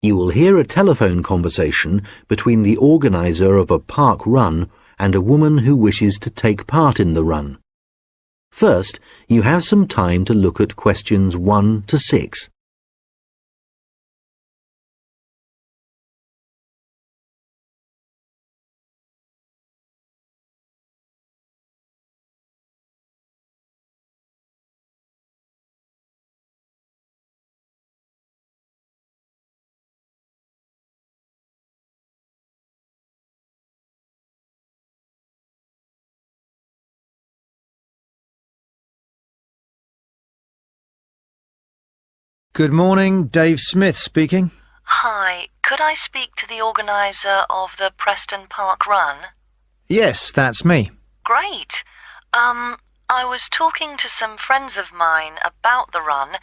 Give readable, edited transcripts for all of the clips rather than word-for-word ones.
You will hear a telephone conversation between the organizer of a park run and a woman who wishes to take part in the run. First, you have some time to look at questions 1 to 6. Good morning, Dave Smith speaking. Hi, could I speak to the organiser of the Preston Park Run? Yes, that's me. Great. I was talking to some friends of mine about the run,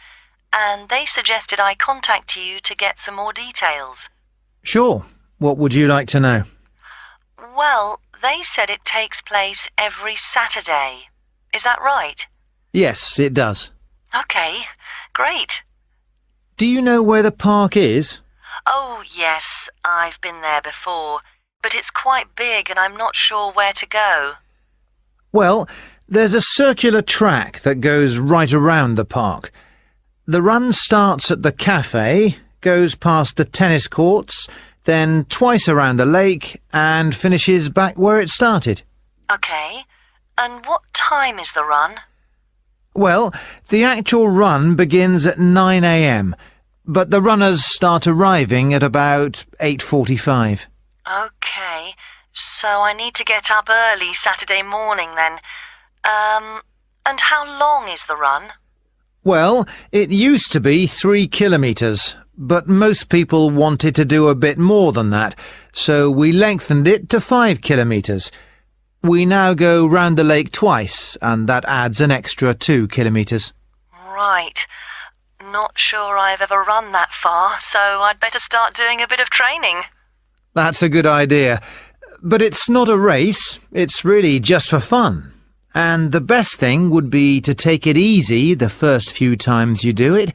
and they suggested I contact you to get some more details. Sure. What would you like to know? Well, they said it takes place every Saturday. Is that right? Yes, it does. Okay, great. Do you know where the park is? Oh, yes, I've been there before, but it's quite big and I'm not sure where to go. Well, there's a circular track that goes right around the park. The run starts at the cafe, goes past the tennis courts, then twice around the lake and finishes back where it started. Okay, and what time is the run? Well, the actual run begins at 9 a.m, but the runners start arriving at about 8:45. Okay, so I need to get up early Saturday morning then. And how long is the run? Well, it used to be 3 kilometres, but most people wanted to do a bit more than that, so we lengthened it to 5 kilometres. We now go round the lake twice, and that adds an extra 2 kilometres. Right. Not sure I've ever run that far, so I'd better start doing a bit of training. That's a good idea. But it's not a race, it's really just for fun. And the best thing would be to take it easy the first few times you do it,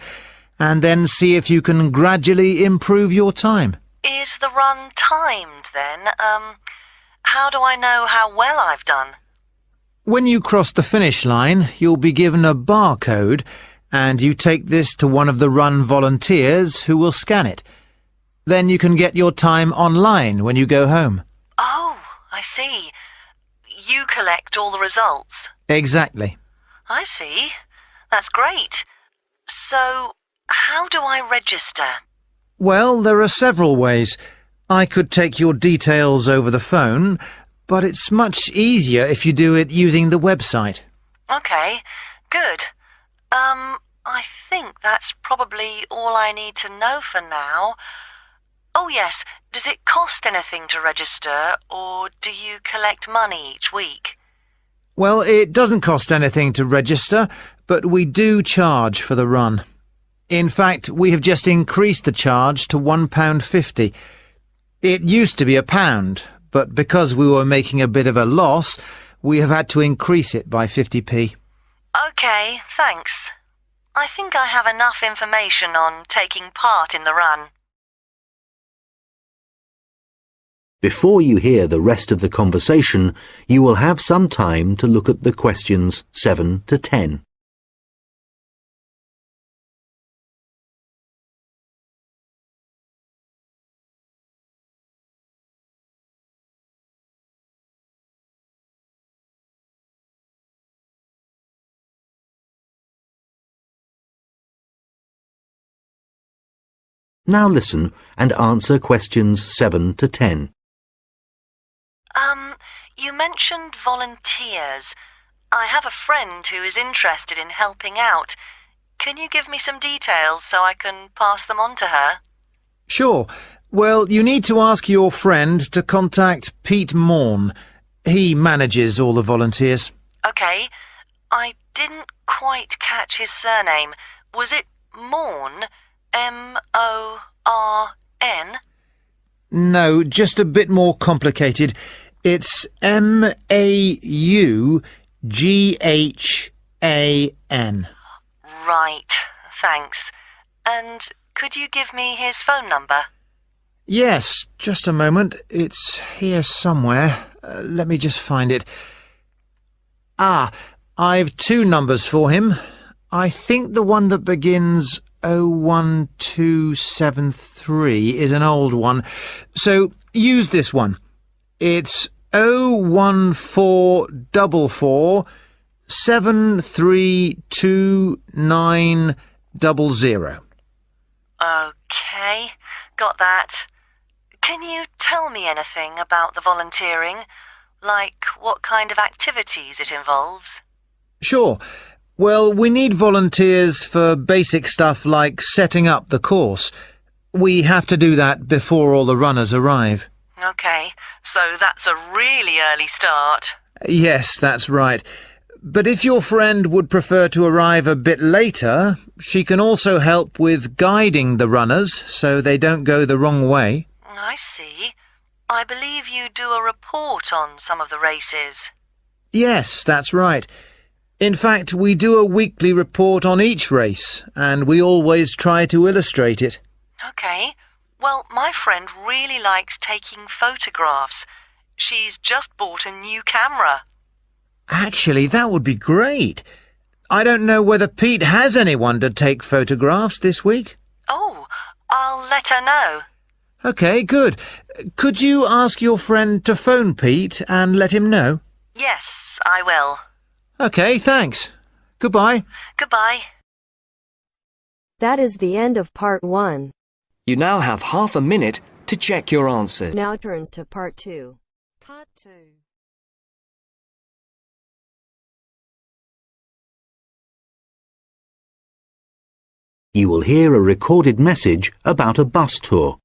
and then see if you can gradually improve your time. Is the run timed then? How do I know how well I've done? When you cross the finish line, you'll be given a barcode, and you take this to one of the run volunteers who will scan it. Then you can get your time online when you go home. Oh, I see. You collect all the results. Exactly. I see. That's great. So, how do I register? Well, there are several ways. I could take your details over the phone, but it's much easier if you do it using the website. Okay, good. I think that's probably all I need to know for now. Oh yes, does it cost anything to register, or do you collect money each week? Well, it doesn't cost anything to register, but we do charge for the run. In fact, we have just increased the charge to £1.50. It used to be £1, but because we were making a bit of a loss, we have had to increase it by 50p. Okay, thanks. I think I have enough information on taking part in the run. Before you hear the rest of the conversation, you will have some time to look at the questions 7 to 10. Now listen and answer questions 7 to 10. You mentioned volunteers. I have a friend who is interested in helping out. Can you give me some details so I can pass them on to her? Sure. Well, you need to ask your friend to contact Pete Morn. He manages all the volunteers. Okay. I didn't quite catch his surname. Was it Morn? M-O-R-N? No, just a bit more complicated. It's M-A-U-G-H-A-N. Right, thanks. And could you give me his phone number? Yes, just a moment. It's here somewhere. Let me just find it. Ah, I've two numbers for him. I think the one that begins 01273 is an old one, so use this one. It's 01444 73290. Okay, got that. Can you tell me anything about the volunteering? Like what kind of activities it involves? Sure. Well, we need volunteers for basic stuff like setting up the course. We have to do that before all the runners arrive. Okay, so that's a really early start. Yes, that's right. But if your friend would prefer to arrive a bit later, she can also help with guiding the runners so they don't go the wrong way. I see. I believe you do a report on some of the races. Yes, that's right. In fact, we do a weekly report on each race, and we always try to illustrate it. Okay. Well, my friend really likes taking photographs. She's just bought a new camera. Actually, that would be great. I don't know whether Pete has anyone to take photographs this week. Oh, I'll let her know. OK, good. Could you ask your friend to phone Pete and let him know? Yes, I will. OK, thanks. Goodbye. Goodbye. That is the end of part 1. You now have half a minute to check your answers. Now turns to part 2. Part 2. You will hear a recorded message about a bus tour.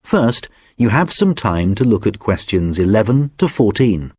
First, you have some time to look at questions 11 to 14.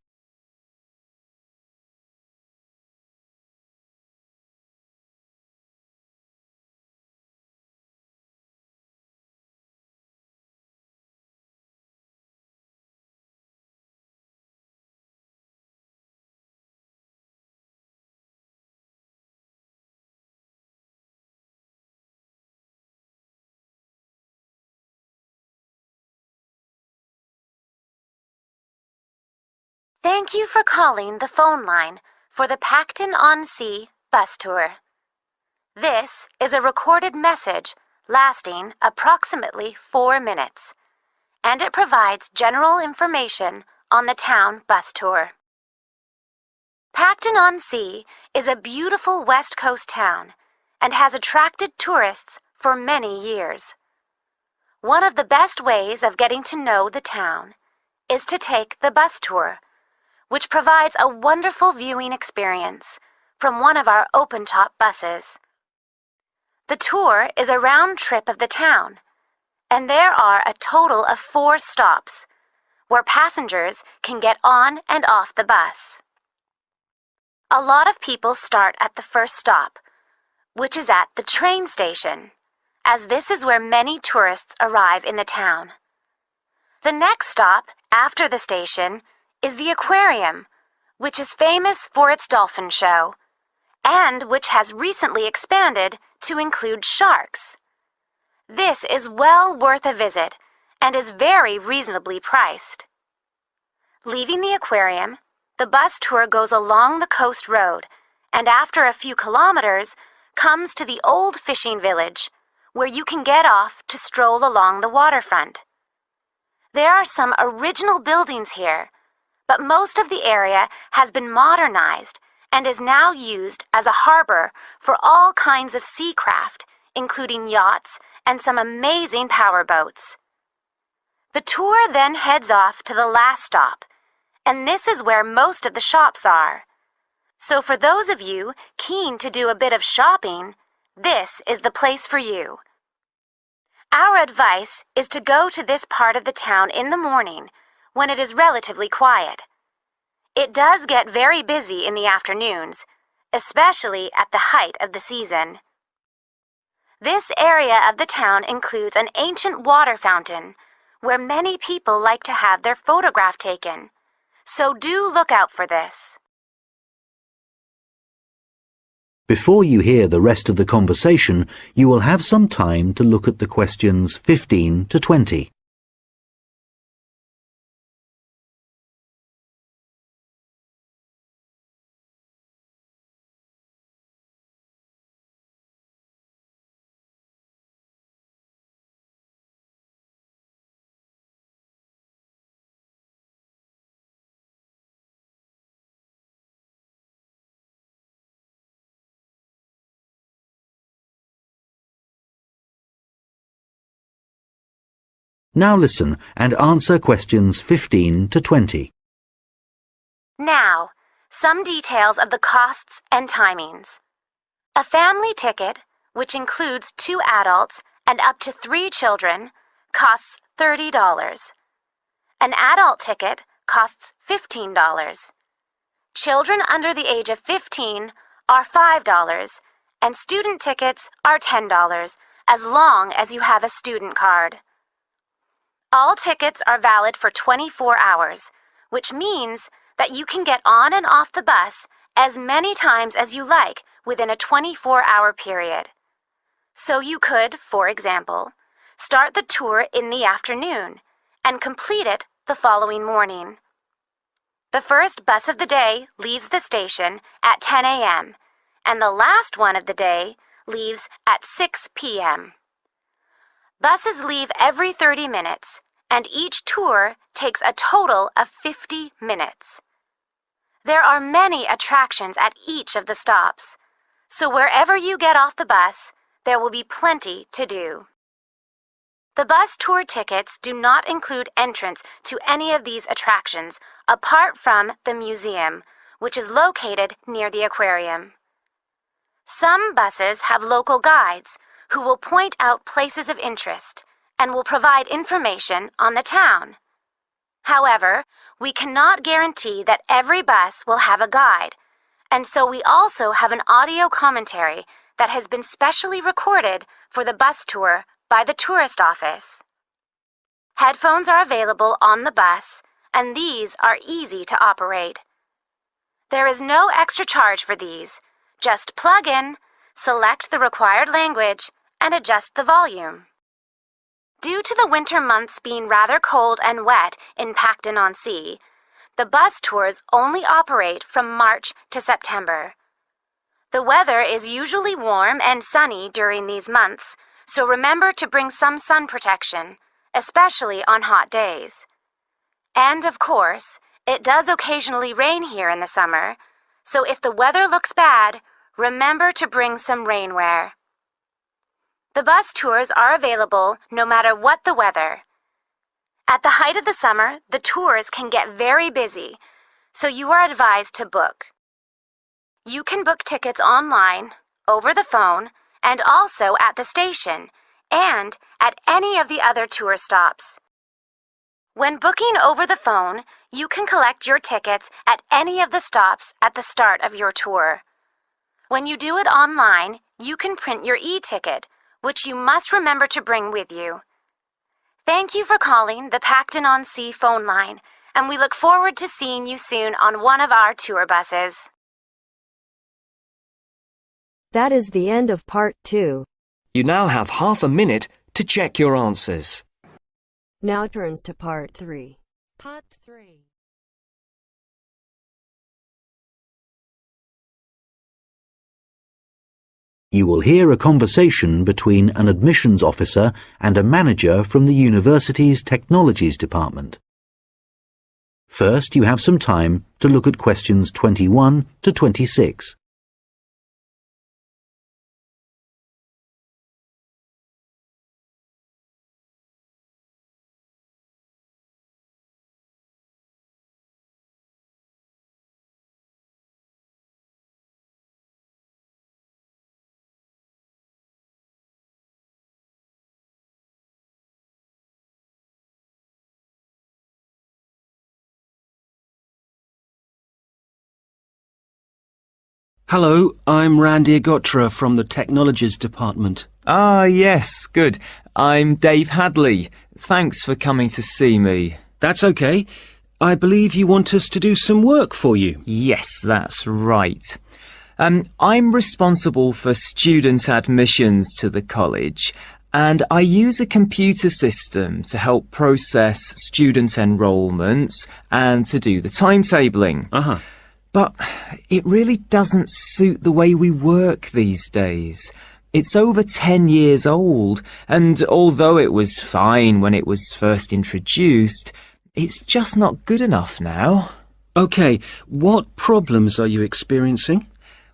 Thank you for calling the phone line for the Pacton-on-Sea bus tour. This is a recorded message lasting approximately 4 minutes, and it provides general information on the town bus tour. Pacton-on-Sea is a beautiful West Coast town and has attracted tourists for many years. One of the best ways of getting to know the town is to take the bus tour, which provides a wonderful viewing experience from one of our open-top buses. The tour is a round trip of the town, and there are a total of 4 stops where passengers can get on and off the bus. A lot of people start at the first stop, which is at the train station, as this is where many tourists arrive in the town. The next stop after the station is the aquarium, which is famous for its dolphin show, and which has recently expanded to include sharks. This is well worth a visit and is very reasonably priced. Leaving the aquarium, the bus tour goes along the coast road and after a few kilometers comes to the old fishing village, where you can get off to stroll along the waterfront. There are some original buildings here, but most of the area has been modernized and is now used as a harbor for all kinds of sea craft, including yachts and some amazing powerboats. The tour then heads off to the last stop, and this is where most of the shops are. So for those of you keen to do a bit of shopping, this is the place for you. Our advice is to go to this part of the town in the morning when it is relatively quiet. It does get very busy in the afternoons, especially at the height of the season. This area of the town includes an ancient water fountain where many people like to have their photograph taken, so do look out for this. Before you hear the rest of the conversation, you will have some time to look at the questions 15 to 20. Now listen and answer questions 15 to 20. Now, some details of the costs and timings. A family ticket, which includes 2 adults and up to 3 children, costs $30. An adult ticket costs $15. Children under the age of 15 are $5, and student tickets are $10 as long as you have a student card. All tickets are valid for 24 hours, which means that you can get on and off the bus as many times as you like within a 24-hour period. So you could, for example, start the tour in the afternoon and complete it the following morning. The first bus of the day leaves the station at 10 a.m., and the last one of the day leaves at 6 p.m. Buses leave every 30 minutes, and each tour takes a total of 50 minutes. There are many attractions at each of the stops, so wherever you get off the bus, there will be plenty to do. The bus tour tickets do not include entrance to any of these attractions apart from the museum, which is located near the aquarium. Some buses have local guides who will point out places of interest and will provide information on the town. However, we cannot guarantee that every bus will have a guide, and so we also have an audio commentary that has been specially recorded for the bus tour by the tourist office. Headphones are available on the bus, and these are easy to operate. There is no extra charge for these. Just plug in, select the required language, and adjust the volume. Due to the winter months being rather cold and wet in Pacton-on-Sea, the bus tours only operate from March to September. The weather is usually warm and sunny during these months, so remember to bring some sun protection, especially on hot days. And of course, it does occasionally rain here in the summer, so if the weather looks bad, remember to bring some rainwear. The bus tours are available no matter what the weather. At the height of the summer, the tours can get very busy, so you are advised to book. You can book tickets online, over the phone, and also at the station, and at any of the other tour stops. When booking over the phone, you can collect your tickets at any of the stops at the start of your tour. When you do it online, you can print your e-ticket, which you must remember to bring with you. Thank you for calling the Pacton-on-Sea phone line, and we look forward to seeing you soon on one of our tour buses. That is the end of part 2. You now have half a minute to check your answers. Now turns to part 3. Part 3. You will hear a conversation between an admissions officer and a manager from the university's technologies department. First, you have some time to look at questions 21 to 26. Hello, I'm Randy Agotra from the Technologies Department. Ah, yes, good. I'm Dave Hadley. Thanks for coming to see me. That's okay. I believe you want us to do some work for you. Yes, that's right. I'm responsible for student admissions to the college, and I use a computer system to help process student enrolments and to do the timetabling. But it really doesn't suit the way we work these days. It's over 10 years old, and although it was fine when it was first introduced, it's just not good enough now. OK, what problems are you experiencing?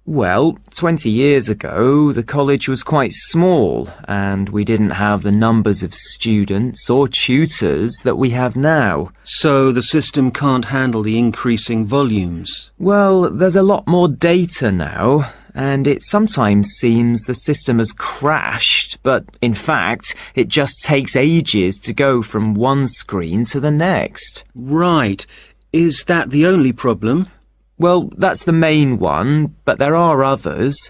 Well, 20 years ago, the college was quite small, and we didn't have the numbers of students or tutors that we have now. So the system can't handle the increasing volumes? Well, there's a lot more data now, and it sometimes seems the system has crashed, but in fact, it just takes ages to go from one screen to the next. Right. Is that the only problem? Well, that's the main one, but there are others.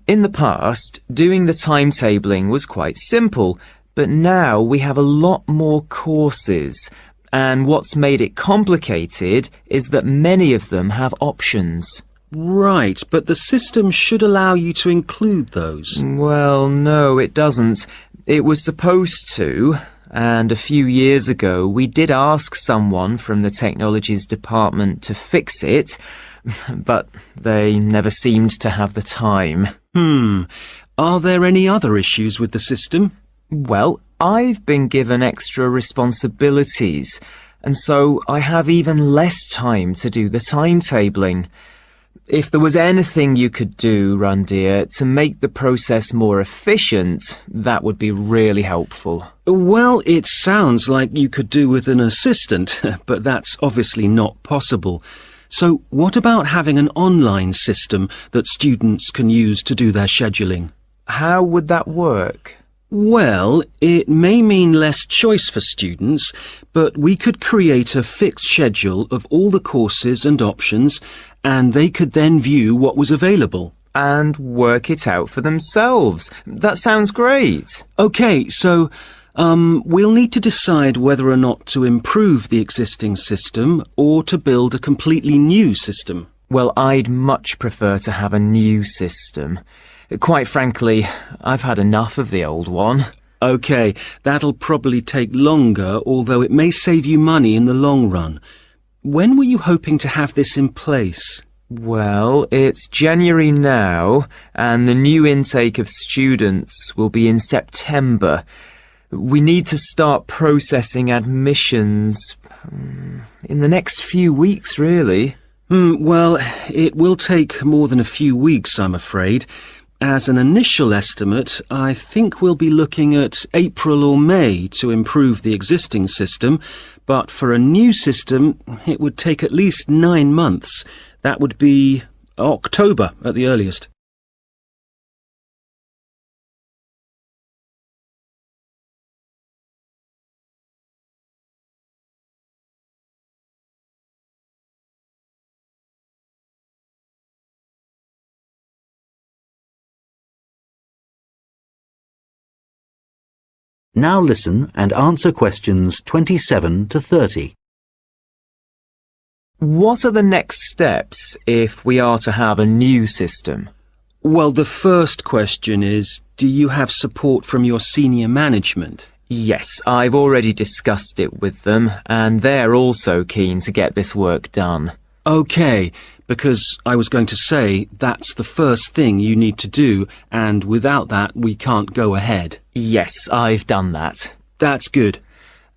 In the past, doing the timetabling was quite simple, but now we have a lot more courses, and what's made it complicated is that many of them have options. Right, but the system should allow you to include those. Well, no, it doesn't. It was supposed to. And a few years ago, we did ask someone from the technologies department to fix it, but they never seemed to have the time. Are there any other issues with the system? Well, I've been given extra responsibilities, and so I have even less time to do the timetabling. If there was anything you could do, Randir, to make the process more efficient, that would be really helpful. Well, it sounds like you could do with an assistant, but that's obviously not possible. So what about having an online system that students can use to do their scheduling? How would that work? Well, it may mean less choice for students, but we could create a fixed schedule of all the courses and options, and they could then view what was available. And work it out for themselves. That sounds great. OK, so we'll need to decide whether or not to improve the existing system or to build a completely new system. Well, I'd much prefer to have a new system. Quite frankly, I've had enough of the old one. OK, that'll probably take longer, although it may save you money in the long run. When were you hoping to have this in place? Well, it's January now, and the new intake of students will be in September. We need to start processing admissions in the next few weeks, really. Well, it will take more than a few weeks, I'm afraid. As an initial estimate, I think we'll be looking at April or May to improve the existing system, but for a new system, it would take at least 9 months. That would be October at the earliest. Now listen and answer questions 27 to 30. What are the next steps if we are to have a new system? Well, the first question is, do you have support from your senior management? Yes, I've already discussed it with them, and they're also keen to get this work done. OK, because I was going to say that's the first thing you need to do, and without that we can't go ahead. Yes, I've done that. That's good.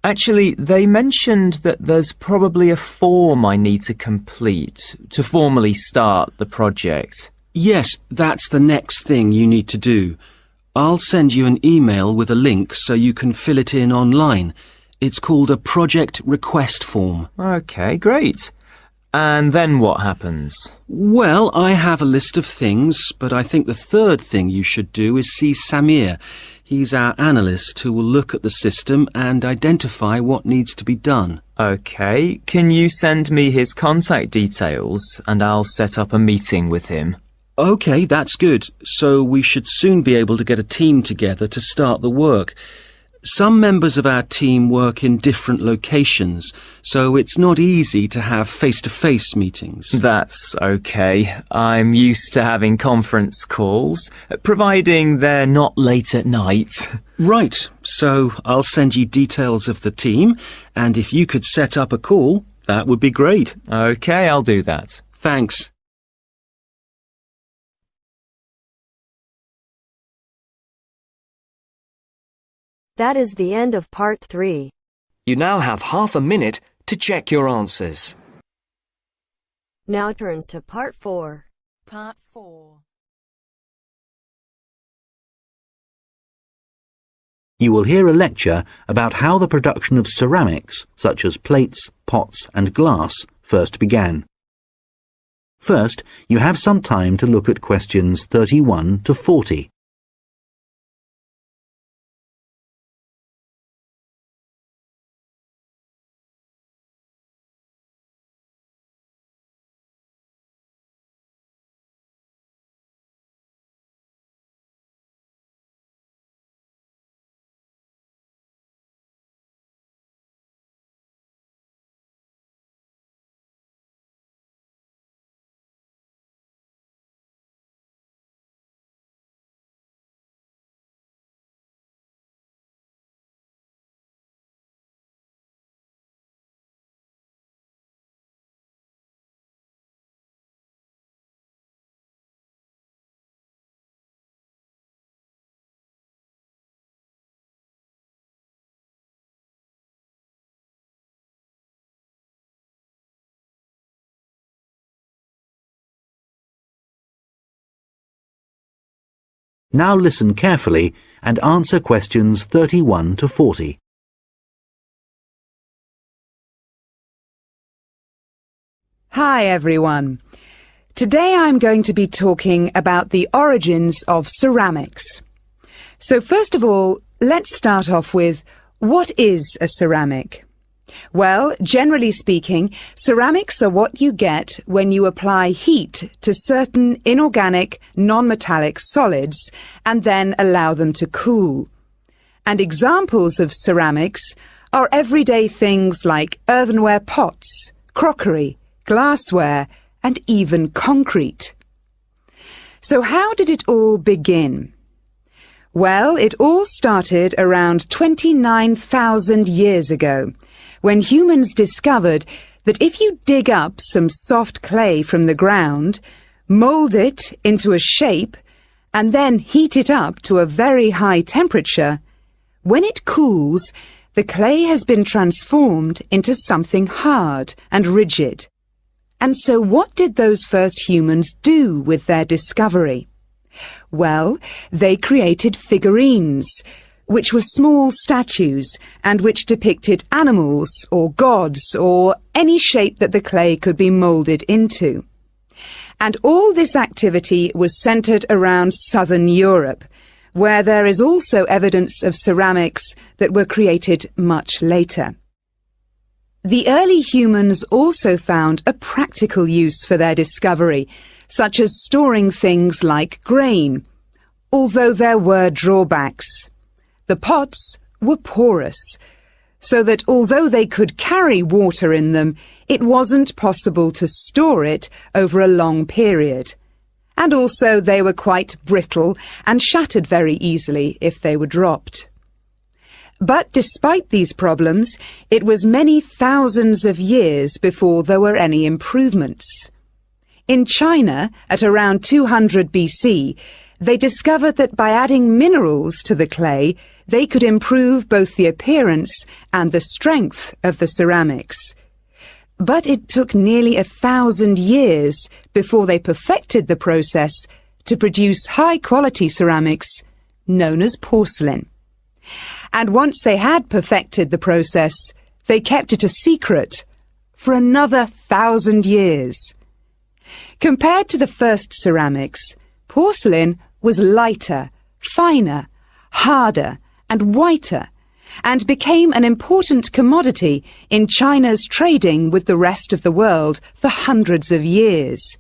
Actually, they mentioned that there's probably a form I need to complete to formally start the project. Yes, that's the next thing you need to do. I'll send you an email with a link so you can fill it in online. It's called a project request form. OK, great. And then what happens? Well, I have a list of things, but I think the third thing you should do is see Samir. He's our analyst who will look at the system and identify what needs to be done. OK, can you send me his contact details and I'll set up a meeting with him? OK, that's good. So we should soon be able to get a team together to start the work. Some members of our team work in different locations, so it's not easy to have face-to-face meetings. That's okay. I'm used to having conference calls, providing they're not late at night. Right, so I'll send you details of the team, and if you could set up a call, that would be great. Okay, I'll do that. Thanks. That is the end of part 3. You now have half a minute to check your answers. Now turns to part 4. Part 4. You will hear a lecture about how the production of ceramics, such as plates, pots and glass, first began. First, you have some time to look at questions 31 to 40. Now listen carefully and answer questions 31 to 40. Hi everyone. Today I'm going to be talking about the origins of ceramics. So first of all, let's start off with, what is a ceramic? Well, generally speaking, ceramics are what you get when you apply heat to certain inorganic, non-metallic solids and then allow them to cool. And examples of ceramics are everyday things like earthenware pots, crockery, glassware, and even concrete. So how did it all begin? Well, it all started around 29,000 years ago, when humans discovered that if you dig up some soft clay from the ground, mould it into a shape, and then heat it up to a very high temperature, when it cools, the clay has been transformed into something hard and rigid. And so what did those first humans do with their discovery? Well, they created figurines, which were small statues and which depicted animals or gods or any shape that the clay could be moulded into. And all this activity was centred around southern Europe, where there is also evidence of ceramics that were created much later. The early humans also found a practical use for their discovery, such as storing things like grain, although there were drawbacks. The pots were porous, so that although they could carry water in them, it wasn't possible to store it over a long period. And also they were quite brittle and shattered very easily if they were dropped. But despite these problems, it was many thousands of years before there were any improvements. In China, at around 200 BC, they discovered that by adding minerals to the clay, they could improve both the appearance and the strength of the ceramics. But it took nearly 1,000 years before they perfected the process to produce high-quality ceramics known as porcelain. And once they had perfected the process, they kept it a secret for another 1,000 years. Compared to the first ceramics, porcelain was lighter, finer, harder, and whiter, and became an important commodity in China's trading with the rest of the world for hundreds of years.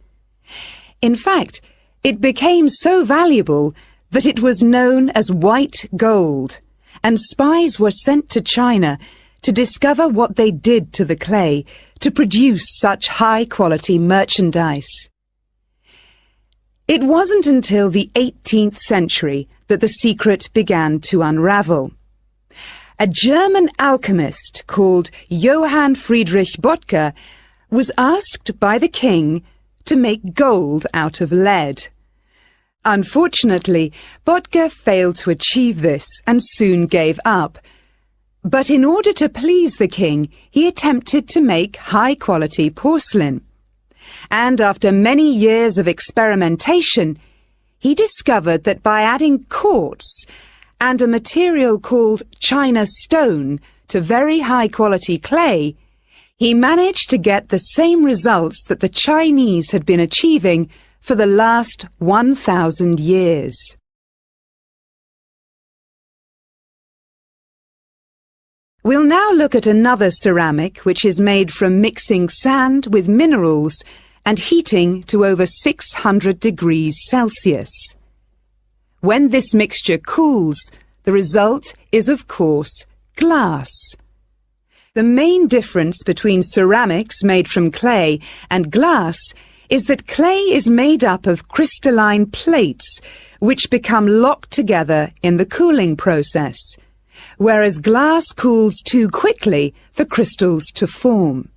In fact, it became so valuable that it was known as white gold, and spies were sent to China to discover what they did to the clay to produce such high-quality merchandise. It wasn't until the 18th century that the secret began to unravel. A German alchemist called Johann Friedrich Böttger was asked by the king to make gold out of lead. Unfortunately, Böttger failed to achieve this and soon gave up. But in order to please the king, he attempted to make high-quality porcelain. And after many years of experimentation, he discovered that by adding quartz and a material called China stone to very high-quality clay, he managed to get the same results that the Chinese had been achieving for the last 1,000 years. We'll now look at another ceramic which is made from mixing sand with minerals and heating to over 600 degrees Celsius. When this mixture cools, the result is, of course, glass. The main difference between ceramics made from clay and glass is that clay is made up of crystalline plates which become locked together in the cooling process, whereas glass cools too quickly for crystals to form.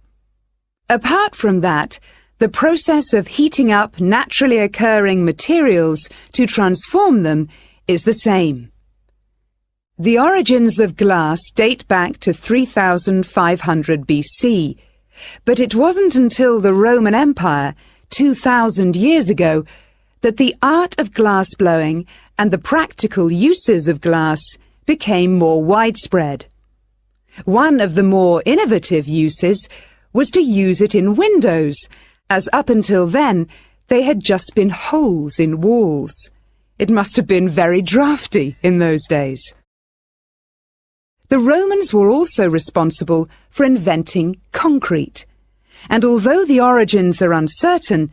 Apart from that, the process of heating up naturally occurring materials to transform them is the same. The origins of glass date back to 3500 BC, but it wasn't until the Roman Empire, 2,000 years ago, that the art of glass blowing and the practical uses of glass became more widespread. One of the more innovative uses was to use it in windows, as up until then they had just been holes in walls. It must have been very drafty in those days. The Romans were also responsible for inventing concrete, and although the origins are uncertain,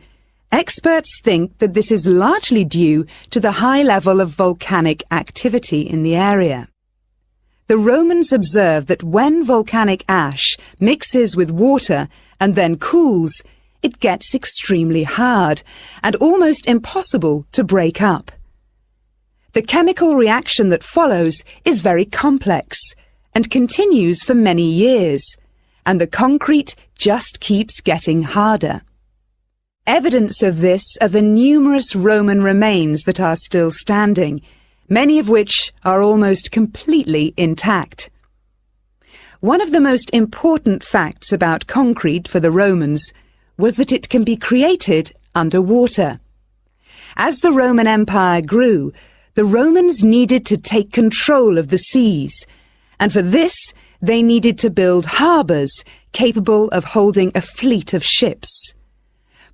experts think that this is largely due to the high level of volcanic activity in the area. The Romans observed that when volcanic ash mixes with water and then cools, it gets extremely hard and almost impossible to break up. The chemical reaction that follows is very complex and continues for many years, and the concrete just keeps getting harder. Evidence of this are the numerous Roman remains that are still standing, many of which are almost completely intact. One of the most important facts about concrete for the Romans was that it can be created underwater. As the Roman Empire grew, the Romans needed to take control of the seas, and for this they needed to build harbours capable of holding a fleet of ships.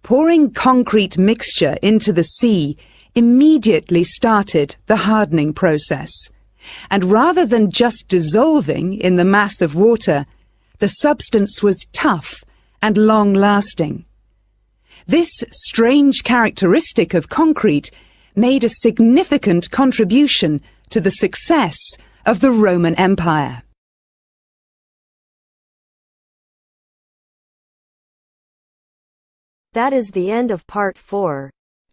Pouring concrete mixture into the sea immediately started the hardening process, and rather than just dissolving in the mass of water, the substance was tough and long-lasting. This strange characteristic of concrete made a significant contribution to the success of the Roman Empire. That is the end of part 4.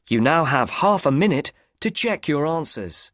You now have half a minute to check your answers.